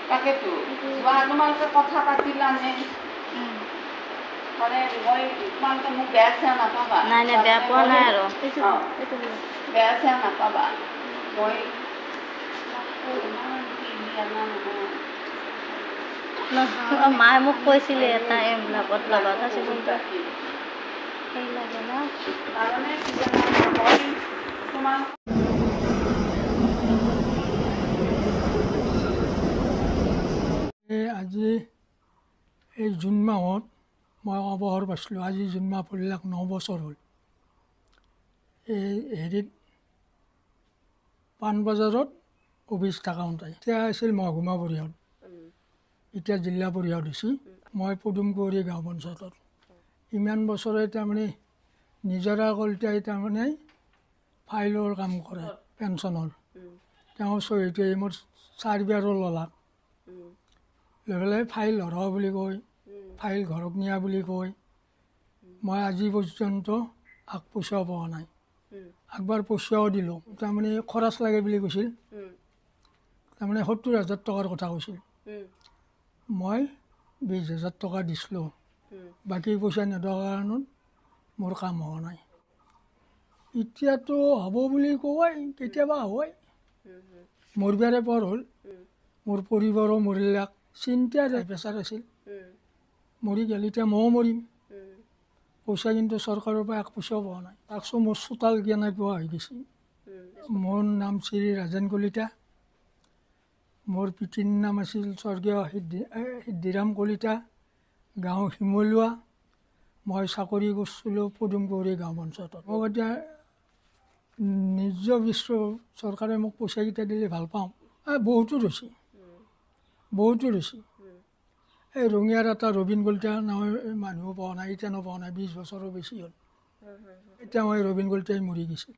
তাকেতো যোৱা তোমালোকে কথা পাতিলা নে মানে মই তোমালোকে মোক বেয়া চেয়া নাপাবা নাই নাই বেয়া পোৱা নাই আৰু বেয়া চেয়া নাপাবা মই মায়ে মোক কৈছিলে এটা লগত ল'বা তাৰপিছত সেই লাগে ন কাৰণে কি জানা মই তোমাক আজি এই জুন মাহত মই অৱসৰ পাইছিলোঁ আজি জুন মাহ পৰিলাক 9 বছৰ হ'ল এই হেৰিত পাণবজাৰত অফিচ থাকাওঁতে এতিয়া আছিল মহকুমা পৰিষদ এতিয়া জিলা পৰিষদ হৈছে মই পদুমকুঁৱৰী গাঁও পঞ্চায়তত ইমান বছৰে তাৰমানে নিজৰা কলিতাই তাৰমানে ফাইলৰ কাম কৰে পেঞ্চনৰ তেওঁ চহীটো মোৰ 4 বাৰো ল'লাক লৈ পেলাই ফাইল হৰা বুলি কয় ফাইল ঘৰত নিয়া বুলি কয় মই আজি পৰ্যন্ত আগ পইচাও পোৱা নাই একবাৰ পইচাও দিলোঁ তাৰমানে খৰচ লাগে বুলি কৈছিল তাৰমানে 70,000 টকাৰ কথা কৈছিল মই 20,000 টকা দিছিলোঁ বাকী পইচা নিদিয়াৰ কাৰণত মোৰ কাম হোৱা নাই এতিয়াতো হ'ব বুলি কয় কেতিয়াবা হয় মোৰ বাৰে পৰ হ'ল মোৰ পৰিবাৰো মৰিলাক চিন্তাৰ প্ৰেছাৰ আছিল মৰি গ'লে এতিয়া ময়ো মৰিম পইচা কিন্তু চৰকাৰৰ পৰা এক পইচাও পোৱা নাই তাৰপিছত মোৰ চোতাল জ্ঞানে পোৱা হৈ গৈছে মোৰ নাম শ্ৰী ৰাজেন কলিতা মোৰ পিতৃৰ নাম আছিল স্বৰ্গীয় সিদ্ধিৰাম কলিতা গাঁও শিমলুৱা মই চাকৰি কৰিছিলোঁ পদুমকুঁৱৰী গাঁও পঞ্চায়তত মোক এতিয়া নিজ বিশ্ব চৰকাৰে মোক পইচাকেইটা দিলে ভাল পাওঁ বহুতো ৰৈছে এই ৰঙিয়াৰ এটা ৰবীন কলিতা নামৰ মানুহ পোৱা নাই এতিয়া পোৱা নাই 20 বছৰৰ বেছি হ'ল এতিয়া মই ৰবীন কলিতাই মৰি গৈছে